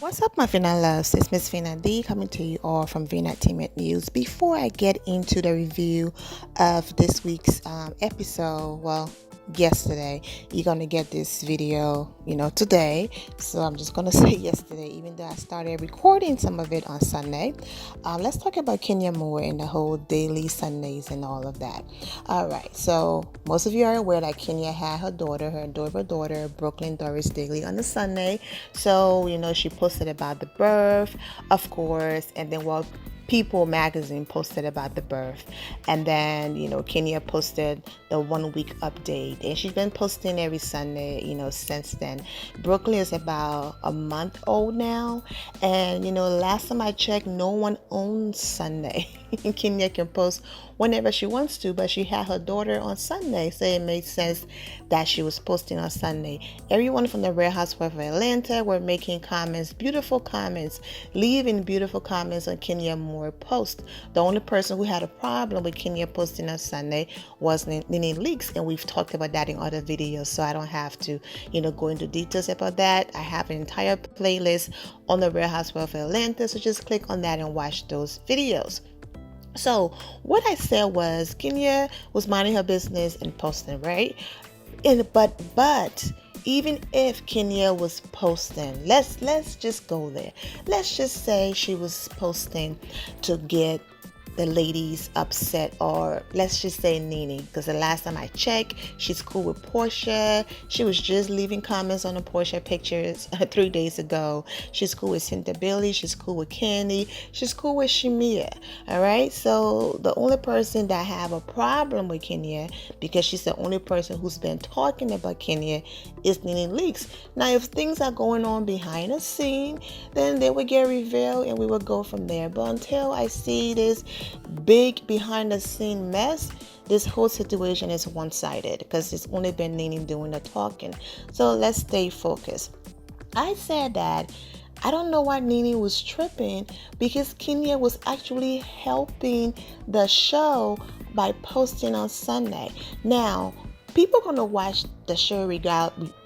What's up, my Vina loves? It's Miss Vina D coming to you all from Vina Entertainment News. Before I get into the review of this week's episode, yesterday, you're going to get this video, today. So I'm just going to say yesterday, even though I started recording some of it on Sunday. Let's talk about Kenya Moore and the whole Daly Sundays and all of that. All right. So most of you are aware that Kenya had her adorable daughter, Brooklyn Doris Daly, on the Sunday. So, she posted about the birth, of course, and then, People magazine posted about the birth, and then Kenya posted the 1 week update, and she's been posting every Sunday since then. Brooklyn is about a month old now, and last time I checked, no one owns Sunday. Kenya can post whenever she wants to, but she had her daughter on Sunday, so it made sense that she was posting on Sunday. Everyone from the Real Housewives of Atlanta were making comments, beautiful comments, leaving beautiful comments on Kenya Moore post. The only person who had a problem with Kenya posting on Sunday was Nene Leakes, and we've talked about that in other videos, so I don't have to go into details about that. I have an entire playlist on the Real Housewives of Atlanta, so just click on that and watch those videos. So what I said was Kenya was minding her business and posting, right? But even if Kenya was posting, let's just go there. Let's just say she was posting to get the ladies upset, or let's just say Nene, because the last time I checked, she's cool with Porsche. She was just leaving comments on the Porsche pictures 3 days ago. She's cool with Cynthia Billy. She's cool with Kandi. She's cool with Shamia. All right. So the only person that have a problem with Kenya, because she's the only person who's been talking about Kenya, is Nene Leakes. Now, if things are going on behind the scene, then they would get revealed and we would go from there. But until I see this big behind the scene mess, this whole situation is one-sided because it's only been Nene doing the talking. So let's stay focused. I said that I don't know why Nene was tripping, because Kenya was actually helping the show by posting on Sunday. Now, people are going to watch the show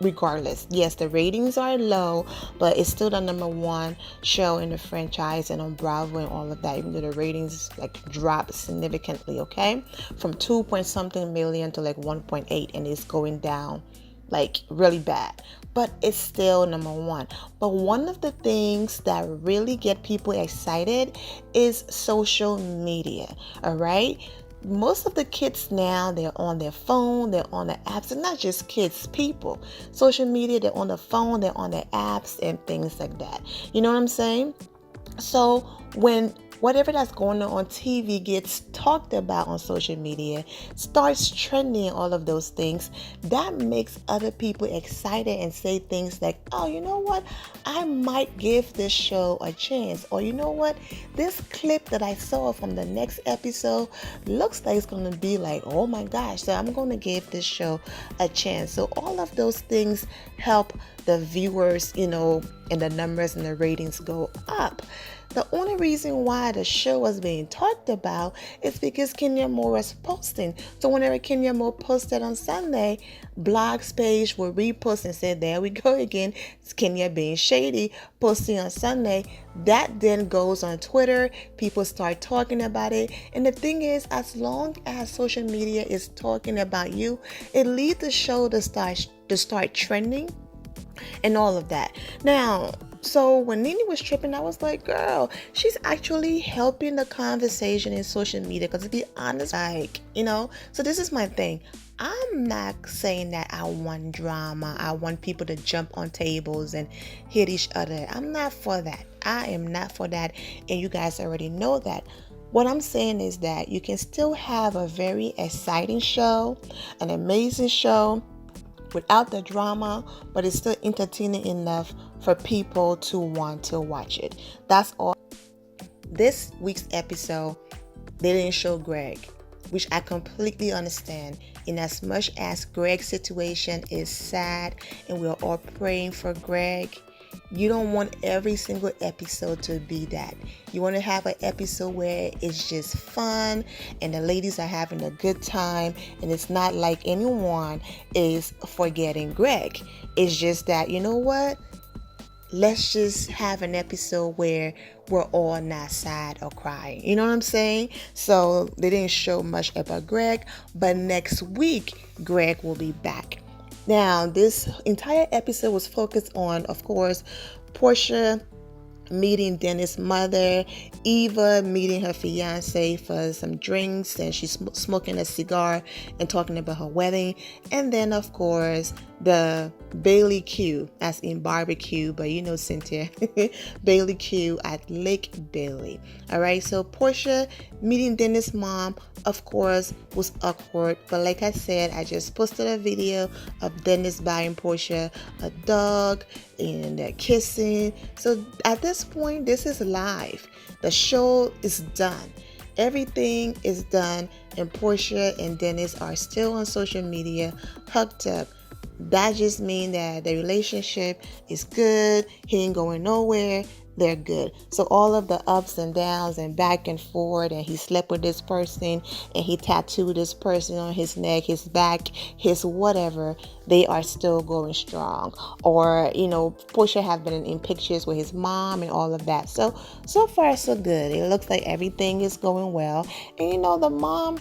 regardless. Yes, the ratings are low, but it's still the number one show in the franchise and on Bravo and all of that, even though the ratings dropped significantly, okay? From 2 point something million to 1.8, and it's going down really bad. But it's still number one. But one of the things that really get people excited is social media, all right? Most of the kids now, they're on their phone, they're on the apps, and not just kids, people. Social media, they're on the phone, they're on their apps and things like that. You know what I'm saying? So when whatever that's going on TV gets talked about on social media, starts trending, all of those things, that makes other people excited and say things like, oh, you know what? I might give this show a chance. Or you know what? This clip that I saw from the next episode looks like it's going to be oh my gosh. So I'm going to give this show a chance. So all of those things help the viewers, and the numbers and the ratings go up. The only reason why the show was being talked about is because Kenya Moore was posting. So whenever Kenya Moore posted on Sunday, Blog's page will repost and say, there we go again, it's Kenya being shady, posting on Sunday. That then goes on Twitter. People start talking about it. And the thing is, as long as social media is talking about you, it leads the show to start trending and all of that. Now, so when Nene was tripping, I was like, girl, she's actually helping the conversation in social media. Because to be honest, so this is my thing. I'm not saying that I want drama. I want people to jump on tables and hit each other. I'm not for that. I am not for that. And you guys already know that. What I'm saying is that you can still have a very exciting show, an amazing show, without the drama, but it's still entertaining enough for people to want to watch it. That's all. This week's episode, they didn't show Greg, which I completely understand. In as much as Greg's situation is sad and we're all praying for Greg, you don't want every single episode to be that. You want to have an episode where it's just fun and the ladies are having a good time, and it's not like anyone is forgetting Greg. It's just that, you know what? let's just have an episode where we're all not sad or crying. You know what I'm saying? So they didn't show much about Greg, but next week, Greg will be back. Now, this entire episode was focused on, of course, Porsha meeting Dennis' mother, Eva meeting her fiance for some drinks, and she's smoking a cigar and talking about her wedding. And then, of course, the Bailey Q, as in barbecue, but you know Cynthia, Bailey Q at Lake Bailey. All right, so Porsha meeting Dennis' mom, of course, was awkward, but like I said, I just posted a video of Dennis buying Porsha a dog and they're kissing. So at this point, this is live. The show is done. Everything is done, and Porsha and Dennis are still on social media, hooked up. That just means that the relationship is good. He ain't going nowhere. They're good. So all of the ups and downs and back and forth, and he slept with this person and he tattooed this person on his neck, his back, his whatever, they are still going strong. Or, you know, Porsha have been in pictures with his mom and all of that. So far so good. It looks like everything is going well. And you know, the mom,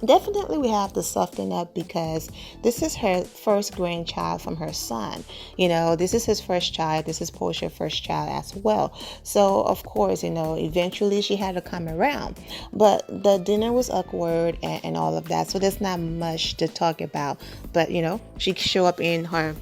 definitely we have to soften up, because this is her first grandchild from her son. You know, this is his first child. This is Portia's first child as well. So, of course, you know, eventually she had to come around. But the dinner was awkward and all of that. So there's not much to talk about. But, you know, she showed up in her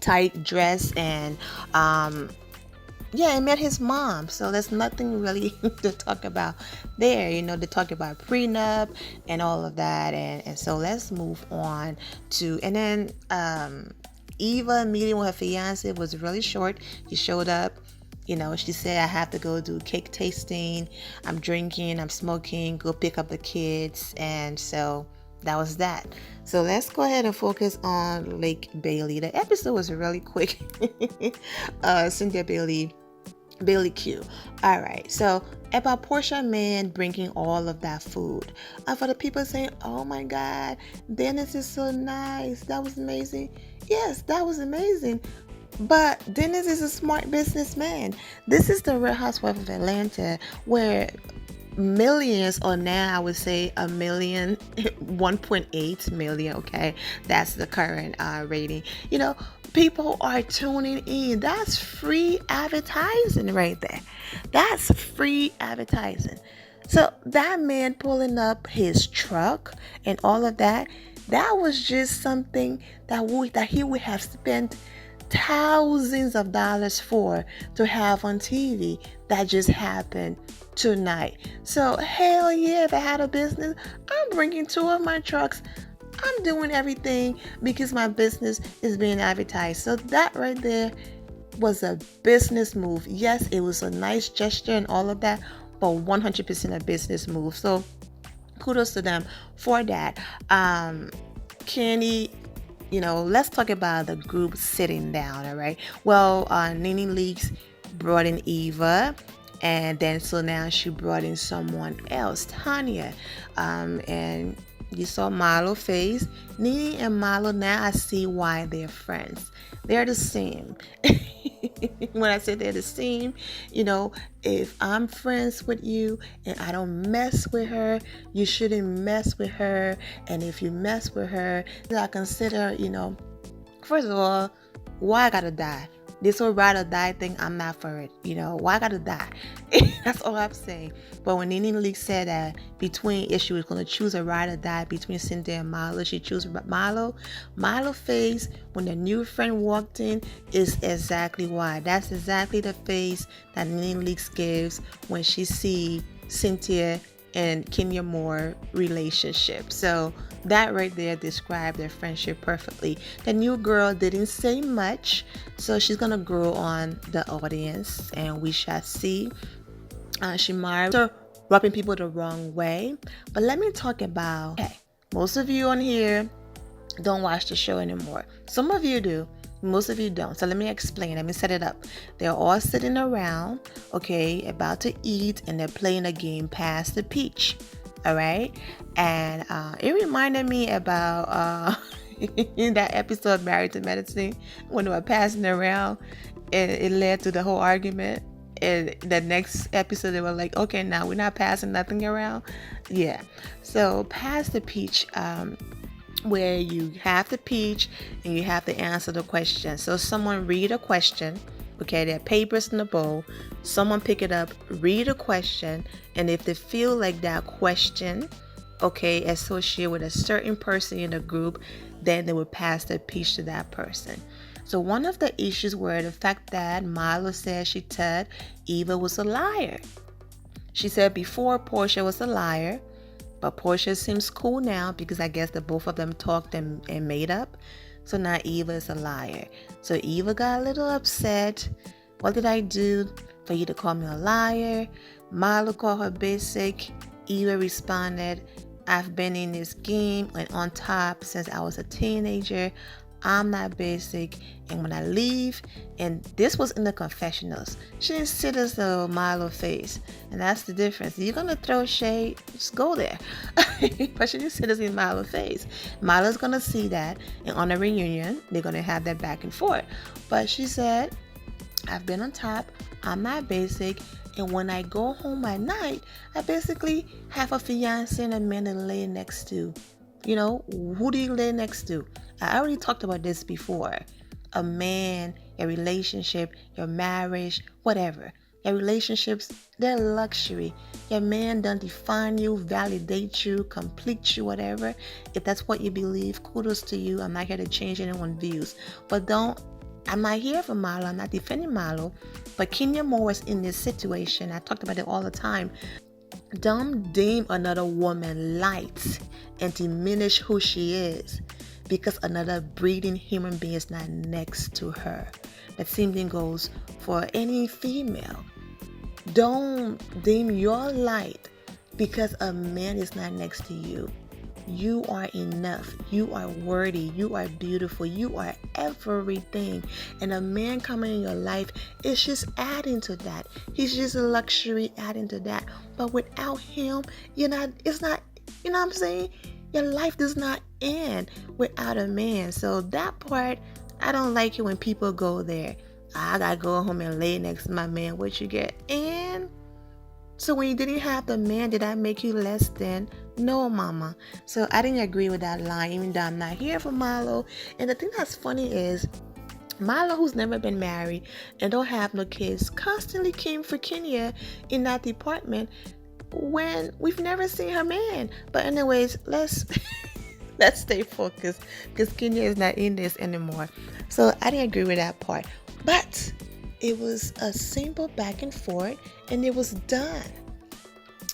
tight dress and, I met his mom, so there's nothing really to talk about there. You know, they talk about prenup and all of that, and so let's move on to, and then Eva meeting with her fiance was really short. He showed up, you know, she said, I have to go do cake tasting, I'm drinking, I'm smoking, go pick up the kids, and so that was that. So let's go ahead and focus on Lake Bailey. The episode was really quick. Cynthia Bailey Q. All right. So about Porsha man bringing all of that food. For the people saying, oh my God, Dennis is so nice. That was amazing. Yes, that was amazing. But Dennis is a smart businessman. This is the Real Housewives of Atlanta, where millions, or now I would say a million, 1.8 million, okay, that's the current rating. You know, people are tuning in. That's free advertising right there. That's free advertising. So that man pulling up his truck and all of that, that was just something that he would have spent thousands of dollars for to have on TV. That just happened tonight. So hell yeah, if I had a business, I'm bringing 2 of my trucks. I'm doing everything because my business is being advertised. So that right there was a business move. Yes, it was a nice gesture and all of that, but 100% a business move. So kudos to them for that. Kandi, you know, let's talk about the group sitting down, all right? Well, Nene Leakes brought in Eva, and then so now she brought in someone else, Tanya, and you saw Milo face. Nene and Milo, now I see why they're friends. They're the same. When I say they're the same, you know, if I'm friends with you and I don't mess with her, you shouldn't mess with her. And if you mess with her, I consider, you know, first of all, why I gotta die? This whole ride or die thing, I'm not for it. You know, why I gotta die? That's all I'm saying. But when Nene Leakes said that if she was going to choose a ride or die between Cynthia and Milo, she chose Milo. Milo face when the new friend walked in is exactly why. That's exactly the face that Nene Leakes gives when she see Cynthia and Kenya Moore relationship. So that right there described their friendship perfectly. The new girl didn't say much, so she's gonna grow on the audience, and we shall see. She might rubbing people the wrong way, but let me talk about. Okay, most of you on here don't watch the show anymore. Some of you do. Most of you don't. So let me explain. Let me set it up. They're all sitting around, okay, about to eat, and they're playing a game, Pass the Peach. All right. And it reminded me about in that episode, Married to Medicine, when they were passing around. and it led to the whole argument. And the next episode, they were like, okay, now we're not passing nothing around. Yeah. So pass the peach, where you have the peach and you have to answer the question. So someone read a question. Okay, there are papers in the bowl. Someone pick it up, read a question, and if they feel like that question, okay, associated with a certain person in the group, then they will pass the peach to that person. So one of the issues were the fact that Milo said she said Eva was a liar. She said before Porsha was a liar, but Porsha seems cool now because I guess the both of them talked and made up. So now Eva is a liar. So Eva got a little upset. What did I do for you to call me a liar? Milo called her basic. Eva responded, I've been in this game and on top since I was a teenager. I'm not basic, and when I leave, and this was in the confessionals, she didn't sit as the Milo face, and that's the difference. You're gonna throw shade, just go there, but she didn't sit as in Milo face. Milo's gonna see that, and on a reunion, they're gonna have that back and forth. But she said, I've been on top, I'm not basic, and when I go home at night, I basically have a fiance and a man to lay next to. You know, who do you lay next to? I already talked about this before. A man, a relationship, your marriage, whatever. Your relationships, they're luxury. Your man doesn't define you, validate you, complete you, whatever. If that's what you believe, kudos to you. I'm not here to change anyone's views. But I'm not here for Milo. I'm not defending Milo. But Kenya Moore was in this situation. I talked about it all the time. Don't deem another woman light and diminish who she is because another breathing human being is not next to her. The same thing goes for any female. Don't deem your light because a man is not next to you. You are enough. You are worthy. You are beautiful. You are everything. And a man coming in your life is just adding to that. He's just a luxury adding to that. But without him, you know what I'm saying? Your life does not end without a man. So that part, I don't like it when people go there. I gotta go home and lay next to my man. What you get? And so when you didn't have the man, did that make you less than? No, mama. So I didn't agree with that line, even though I'm not here for Milo. And the thing that's funny is, Milo, who's never been married and don't have no kids, constantly came for Kenya in that department when we've never seen her man. But anyways, let's stay focused because Kenya is not in this anymore. So I didn't agree with that part. But it was a simple back and forth and it was done.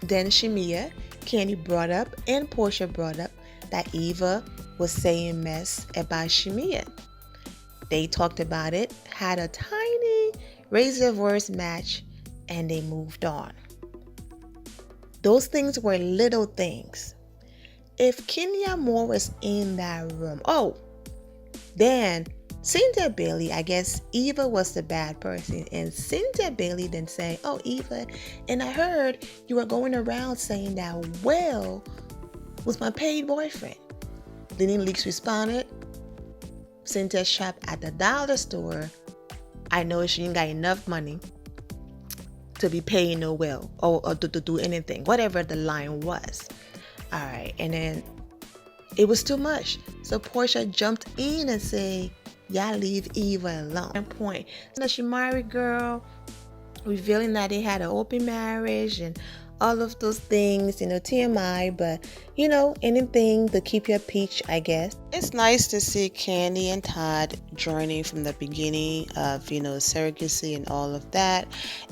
Then Shamia, Kandi brought up and Porsha brought up that Eva was saying mess about Shamia. They talked about it, had a tiny raise their voice match, and they moved on. Those things were little things. If Kenya Moore was in that room, then Cynthia Bailey, I guess Eva was the bad person. And Cynthia Bailey then say, Eva, and I heard you were going around saying that Will was my paid boyfriend. Then Leaks responded, Cynthia shopped at the dollar store. I know she ain't got enough money to be paying no Will or to do anything, whatever the line was. All right, and then it was too much. So Porsha jumped in and said, y'all leave Eva alone. Point. So she married girl, revealing that they had an open marriage and all of those things, TMI, but, anything to keep your peach, I guess. It's nice to see Kandi and Todd joining from the beginning of, surrogacy and all of that.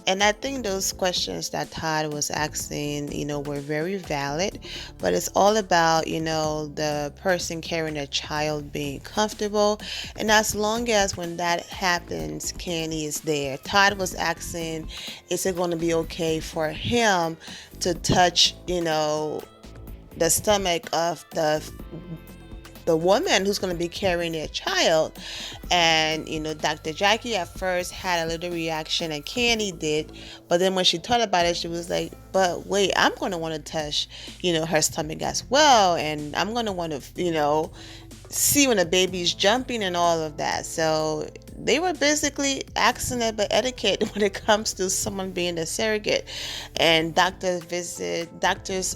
And I think those questions that Todd was asking, were very valid, but it's all about, the person carrying a child being comfortable. And as long as when that happens, Kandi is there. Todd was asking, is it going to be okay for him to touch, the stomach of the woman who's going to be carrying their child? And Dr. Jackie at first had a little reaction, and Kandi did, but then when she thought about it, she was like, but wait, I'm going to want to touch her stomach as well, and I'm going to want to see when a baby's jumping and all of that. So they were basically asking about etiquette when it comes to someone being a surrogate. And doctors, the doctors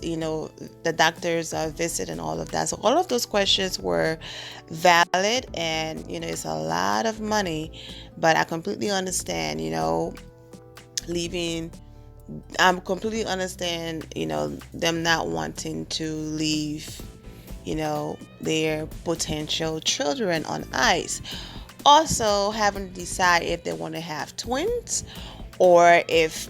visit and all of that. So all of those questions were valid, and it's a lot of money. But I completely understand, leaving. I completely understand, them not wanting to leave, their potential children on ice. Also, having to decide if they want to have twins, or if,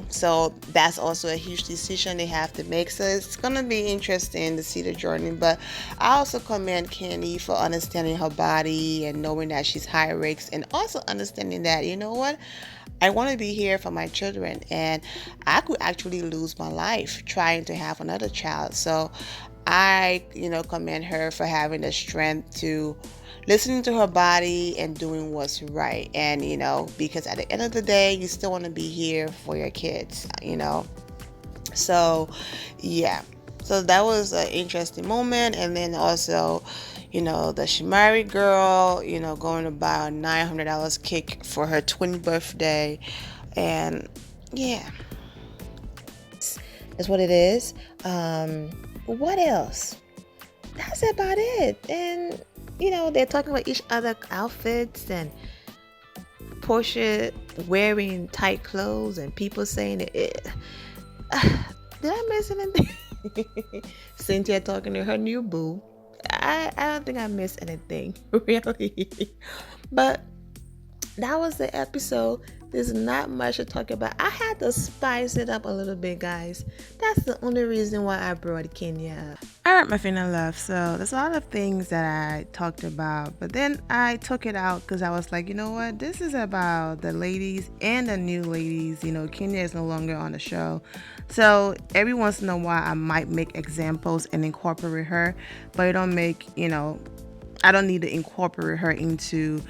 so that's also a huge decision they have to make. So it's going to be interesting to see the journey. But I also commend Kandi for understanding her body and knowing that she's high risk, and also understanding that, I want to be here for my children, and I could actually lose my life trying to have another child. So I, commend her for having the strength to listening to her body and doing what's right. And, because at the end of the day, you still want to be here for your kids, So, yeah. So that was an interesting moment. And then also, the Shamari girl, going to buy a $900 cake for her twin birthday. And yeah, that's what it is. What else? That's about it. And, they're talking about each other outfits, and Porsche wearing tight clothes, and people saying it. Did I miss anything? Cynthia talking to her new boo. I don't think I missed anything, really. But that was the episode. There's not much to talk about. I had to spice it up a little bit, guys. That's the only reason why I brought Kenya up. Alright, my friend, I love. So there's a lot of things that I talked about, but then I took it out because I was like, you know what? This is about the ladies and the new ladies. Kenya is no longer on the show. So every once in a while, I might make examples and incorporate her, but I don't I don't need to incorporate her into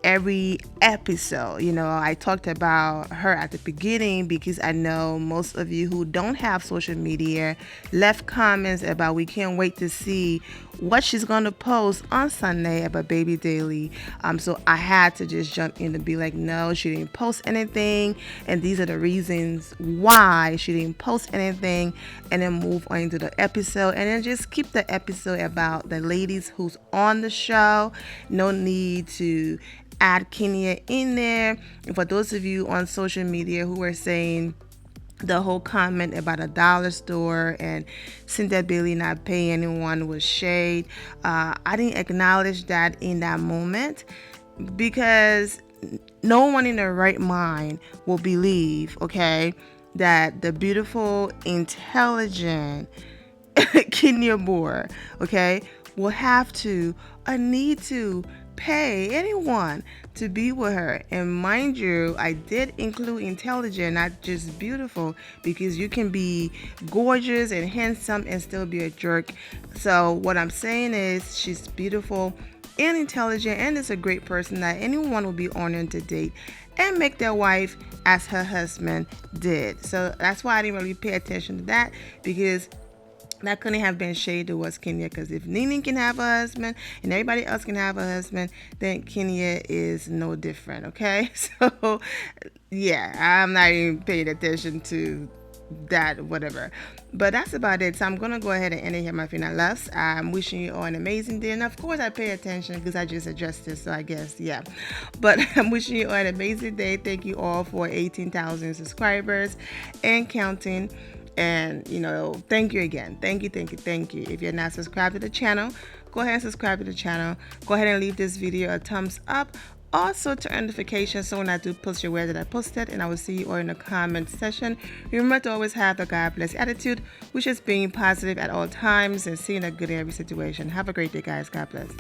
every episode. I talked about her at the beginning because I know most of you who don't have social media left comments about we can't wait to see what she's going to post on Sunday about baby Daly. So I had to just jump in and be like, no, she didn't post anything, and these are the reasons why she didn't post anything, and then move on to the episode, and then just keep the episode about the ladies who's on the show. No need to add Kenya in there. And for those of you on social media who are saying the whole comment about a dollar store and Cynthia Bailey not paying anyone was shade, I didn't acknowledge that in that moment because no one in their right mind will believe, okay, that the beautiful, intelligent Kenya Moore, okay, will have to or need to pay anyone to be with her. And mind you, I did include intelligent, not just beautiful, because you can be gorgeous and handsome and still be a jerk. So what I'm saying is she's beautiful and intelligent, and is a great person that anyone will be honored to date and make their wife as her husband did. So that's why I didn't really pay attention to that, because that couldn't have been shade towards Kenya, because if Nene can have a husband and everybody else can have a husband, then Kenya is no different, okay? So, yeah, I'm not even paying attention to that, whatever. But that's about it. So I'm going to go ahead and end it here, my friend. I love. I'm wishing you all an amazing day. And of course, I pay attention because I just addressed this, so I guess, yeah. But I'm wishing you all an amazing day. Thank you all for 18,000 subscribers and counting. And, thank you again. Thank you. If you're not subscribed to the channel, go ahead and subscribe to the channel. Go ahead and leave this video a thumbs up. Also, turn notifications so when I do post your way that I posted, and I will see you all in the comment section. Remember to always have the God bless attitude, which is being positive at all times and seeing the good in every situation. Have a great day, guys. God bless.